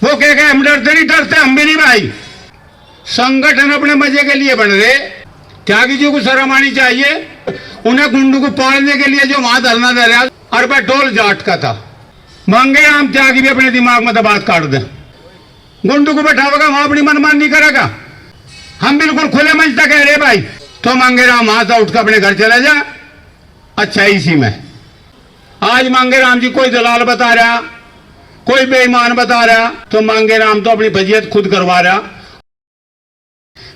वो कह हम डरते नहीं, डरते हम भी नहीं भाई। संगठन अपने मजे के लिए बन रहे, त्यागी जी को शर्म आनी चाहिए। उन्हें गुंडू को पालने के लिए जो वहां धरना दे रहा और पेट्रोल जाट का था, मांगे हम त्यागी भी अपने दिमाग में बात काट दें। गुंडू को बैठावेगा वहां अपनी मनमानी नहीं करेगा। हम बिल्कुल खुले मंच तक कह रहे भाई, तो मांगे राम वहां से उठकर अपने घर चला जा। अच्छा इसी में आज मांगे राम जी कोई दलाल बता रहा, कोई बेईमान बता रहा, तो मांगे राम तो अपनी फजीयत खुद करवा रहा।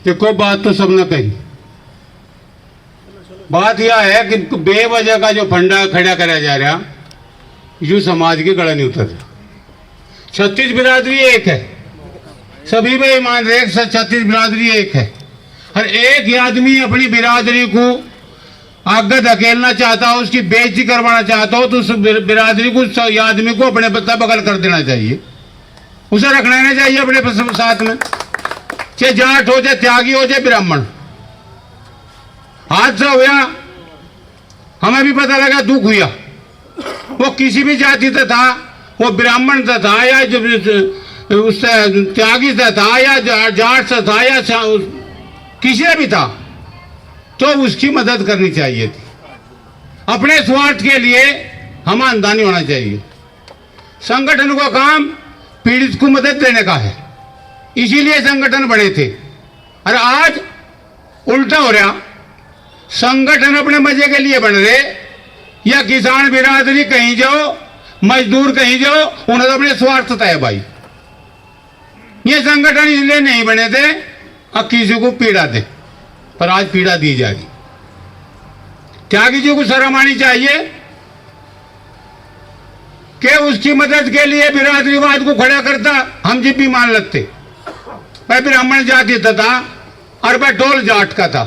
देखो बात तो सबने कही, बात यह है कि बेवजह का जो फंडा खड़ा कराया जा रहा, यू समाज की गला नहीं उतर। 36 बिरादरी एक है, सभी बेईमान रहे, 36 बिरादरी एक है। हर एक आदमी अपनी बिरादरी को आगे धकेलना चाहता हो, उसकी बेइज्जती करवाना चाहता हो, तो उस बिरादरी को, उस आदमी को अपने पत्ता बगल कर देना चाहिए, उसे रखना नहीं चाहिए अपने साथ में, चाहे जाट हो, चाहे त्यागी हो, चाहे ब्राह्मण। हादसा हुआ, हमें भी पता लगा, दुख हुआ। वो किसी भी जाति से था, वो ब्राह्मण से था या उससे त्यागी से था या जाट से था या किसी से भी था, तो उसकी मदद करनी चाहिए थी। अपने स्वार्थ के लिए हम अंधा नहीं होना चाहिए। संगठन का काम पीड़ित को मदद देने का है, इसीलिए संगठन बने थे। और आज उल्टा हो रहा, संगठन अपने मजे के लिए बन रहे, या किसान बिरादरी कहीं जाओ, मजदूर कहीं जाओ, उन्हें तो अपने स्वार्थ है भाई। ये संगठन इसलिए नहीं बने थे अब किसी को पीड़ा दे, पर आज पीड़ा दी जा रही। त्यागी जी को शर्म आनी चाहिए कि उसकी मदद के लिए बिरादरीवाद को खड़ा करता, हम जिप भी मान लगते। वह ब्राह्मण जाति था और पेट्रोल जाट का था,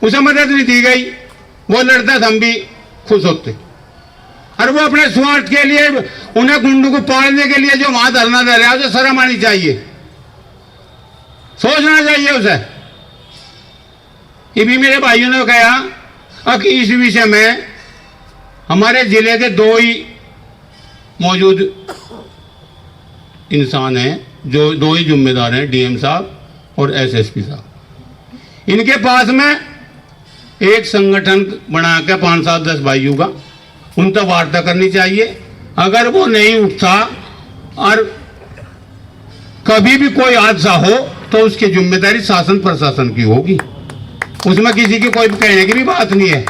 उसे मदद नहीं दी गई, वो लड़ता, हम भी खुश होते। और वो अपने स्वार्थ के लिए, उन्हें गुंडू को पालने के लिए जो वहां धरना दे रहा है, उसे शर्म आनी चाहिए, सोचना चाहिए उसे। ये भी मेरे भाइयों ने कहा कि इस विषय में हमारे जिले के दो ही मौजूद इंसान हैं, जो दो ही जिम्मेदार हैं, डीएम साहब और एसएसपी साहब। इनके पास में एक संगठन बना के 5, 7, 10 भाइयों का उनसे वार्ता करनी चाहिए। अगर वो नहीं उठता और कभी भी कोई हादसा हो, तो उसकी जिम्मेदारी शासन प्रशासन की होगी, उसमें किसी की कोई कहने की भी बात नहीं है।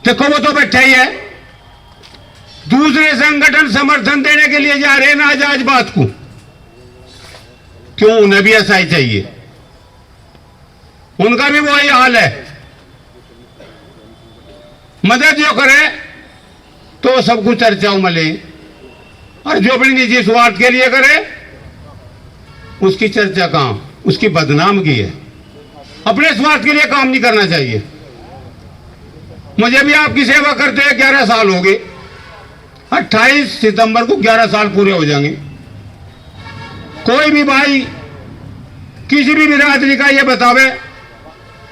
देखो वो तो बैठा ही है, दूसरे संगठन समर्थन देने के लिए जा रहे हैं नाजायज बात को, क्यों? उन्हें भी ऐसा ही चाहिए, उनका भी वही हाल है। मदद जो करे तो सब कुछ चर्चाओं में ले, और जो अपनी निजी स्वार्थ के लिए करे उसकी चर्चा कहां, उसकी बदनामगी है। अपने स्वार्थ के लिए काम नहीं करना चाहिए। मुझे भी आपकी सेवा करते हुए 11 साल हो गए, 28 सितंबर को 11 साल पूरे हो जाएंगे। कोई भी भाई किसी भी बिरादरी का ये बतावे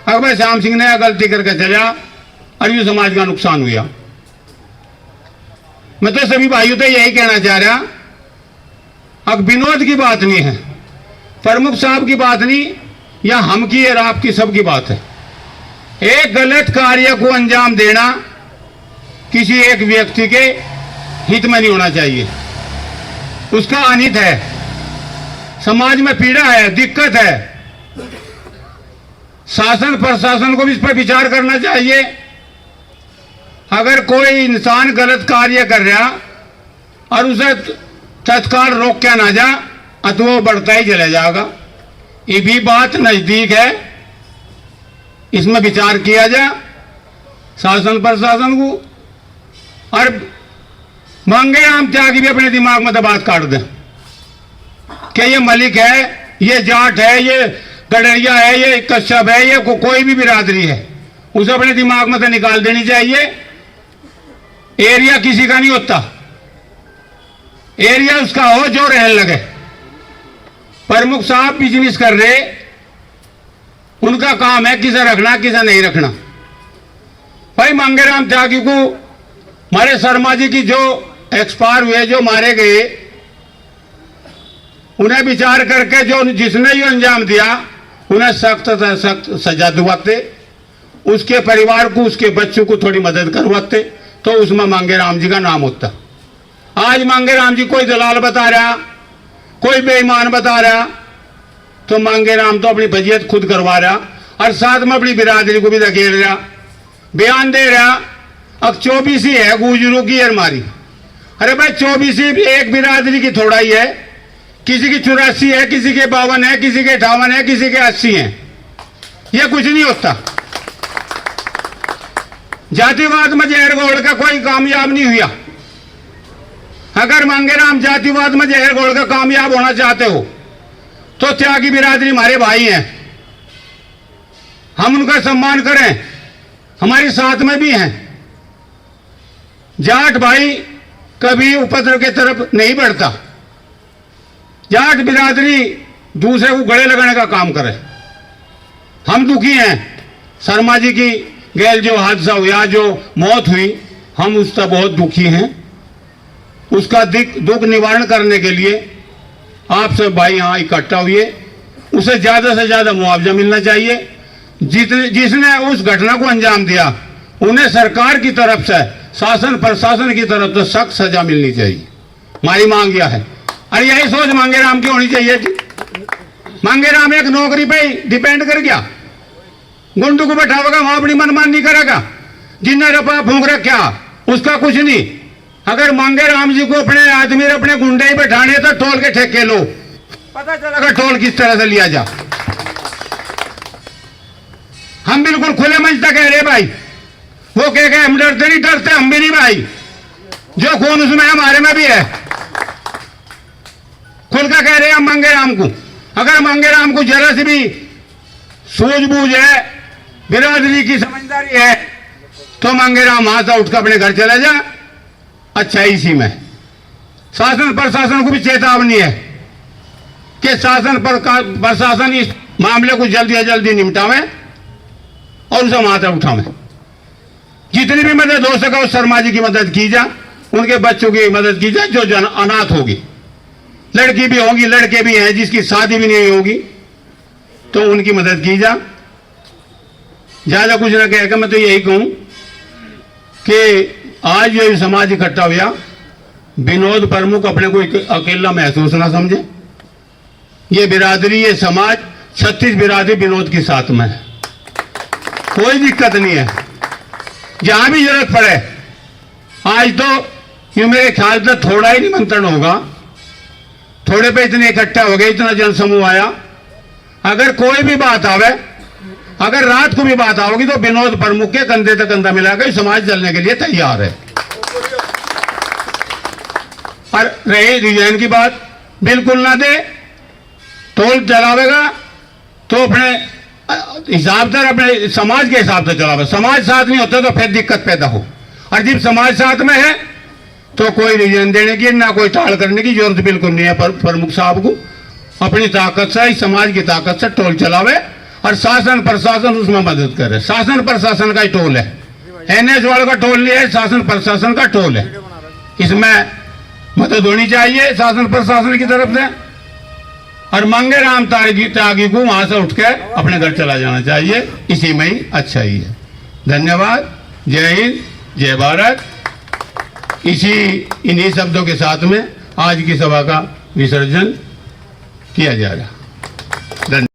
अगर श्याम सिंह ने गलती करके चला और ये समाज का नुकसान हुआ, मैं तो सभी भाइयों तो यही कहना चाह रहा, अब विनोद की बात नहीं है, प्रमुख साहब की बात नहीं, या हम की और आपकी सबकी बात है। एक गलत कार्य को अंजाम देना किसी एक व्यक्ति के हित में नहीं होना चाहिए, उसका अनित है, समाज में पीड़ा है, दिक्कत है। शासन प्रशासन को भी इस पर विचार करना चाहिए। अगर कोई इंसान गलत कार्य कर रहा और उसे तत्काल रोक के ना जा, तो वो बढ़ता ही चला जाएगा। ये भी बात नजदीक है, इसमें विचार किया जाए शासन प्रशासन को। और मांगे हम त्यागी भी अपने दिमाग में बात काट दें कि ये मलिक है, ये जाट है, ये गडरिया है, ये कश्यप है, ये कोई भी बिरादरी है, उसे अपने दिमाग में से निकाल देनी चाहिए। एरिया किसी का नहीं होता, एरिया उसका हो जो रहने लगे। प्रमुख साहब बिजनेस कर रहे, उनका काम है किसे रखना किसे नहीं रखना। भाई मांगेराम त्यागी को, हमारे शर्मा जी की जो एक्सपायर हुए, जो मारे गए, उन्हें विचार करके जो जिसने ये अंजाम दिया उन्हें सख्त से सख्त सजा दिलवाते, उसके परिवार को, उसके बच्चों को थोड़ी मदद करवाते, तो उसमें मांगेराम जी का नाम होता। आज मांगेराम जी कोई दलाल बता रहा, कोई बेईमान बता रहा, तो मांगेराम तो अपनी वजीयत खुद करवा रहा और साथ में अपनी बिरादरी को भी धकेल रहा, बयान दे रहा। अब 24 ही है गुजरों की अलमारी। अरे भाई 24 भी एक बिरादरी की थोड़ा ही है, किसी की 84 है, किसी के 52 है, किसी के 58 है, किसी के 80 है। ये कुछ नहीं होता। जातिवाद में जहर घोल का कोई कामयाब नहीं हुआ। अगर मांगेराम जातिवाद में जहर घोल का कामयाब होना चाहते हो तो त्यागी बिरादरी हमारे भाई हैं, हम उनका सम्मान करें, हमारे साथ में भी हैं। जाट भाई कभी उपद्रव की तरफ नहीं बढ़ता। जाट बिरादरी दूसरे को गले लगाने का काम करे। हम दुखी हैं, शर्मा जी की गैल जो हादसा हुआ, जो मौत हुई, हम उसका बहुत दुखी हैं। उसका दुख निवारण करने के लिए आप सब भाई यहाँ इकट्ठा हुए, उसे ज़्यादा से ज़्यादा मुआवजा मिलना चाहिए। जिसने उस घटना को अंजाम दिया उन्हें सरकार की तरफ से, शासन प्रशासन की तरफ से सख्त सजा मिलनी चाहिए। हमारी मांग यह है। अरे यही सोच मांगेराम की होनी चाहिए थी। मांगेराम एक नौकरी पे डिपेंड कर गया, गुंडू को बैठावेगा वहां अपनी मनमानी करेगा, जिन्हें रपा फूंक रखा उसका कुछ नहीं। अगर मांगेराम जी को अपने आदमी अपने गुंडे ही बैठाने तो टोल के ठेके लो, पता चलेगा टोल किस तरह से लिया जा। हम बिल्कुल खुले मंच तक कह रहे भाई, वो कह के हम डरते नहीं, डरते हम भी नहीं भाई। जो खून उसमें हमारे में भी है, खुल का कह रहे हैं हम मांगेराम को। अगर मांगेराम को जरा सी भी सूझबूझ है, बिरादरी की समझदारी है, तो मांगेराम वहां से उठकर अपने घर चला जा। अच्छा, इसी में शासन प्रशासन को भी चेतावनी है कि शासन प्रशासन इस मामले को जल्दी से जल्दी निपटावे और उसे वहां से उठावे। जितनी भी मदद हो सके उस शर्मा जी की मदद की जा, उनके बच्चों की मदद की जाए जो अनाथ होगी, लड़की भी होगी, लड़के भी हैं जिसकी शादी भी नहीं होगी, तो उनकी मदद की जा। ज्यादा कुछ ना कहकर मैं तो यही कहूं कि आज जो समाज इकट्ठा हुआ, विनोद प्रमुख अपने को अकेला महसूस ना समझे। ये बिरादरी, ये समाज 36 बिरादरी विनोद के साथ में है, कोई दिक्कत नहीं है। जहां भी जरूरत पड़े, आज तो ये मेरे ख्याल से थोड़ा ही निमंत्रण होगा, थोड़े पे इतने इकट्ठा हो गए, इतना जनसमूह आया। अगर कोई भी बात आवे, अगर रात को भी बात आओगी तो विनोद प्रमुख के कंधे से कंधा मिलाकर समाज चलने के लिए तैयार है। और रही रिजाइन की बात, बिल्कुल ना दे, टोल चलावेगा तो अपने हिसाब से, अपने समाज के हिसाब से चलावे। समाज साथ नहीं होता तो फिर दिक्कत पैदा हो। और जब समाज साथ में है तो कोई रिजाइन देने की, ना कोई टाल करने की जरूरत बिल्कुल नहीं है। प्रमुख साहब को अपनी ताकत से, समाज की ताकत से टोल चलावे और शासन प्रशासन उसमें मदद करे। शासन प्रशासन का ही टोल है, NH वालों का टोल नहीं है, शासन प्रशासन का टोल है। इसमें मदद होनी चाहिए शासन प्रशासन की तरफ से। और मांगेराम त्यागी को वहां से उठकर अपने घर चला जाना चाहिए, इसी में ही अच्छा ही है। धन्यवाद। जय हिंद, जय भारत। इन्हीं शब्दों के साथ में आज की सभा का विसर्जन किया जा रहा। धन्यवाद।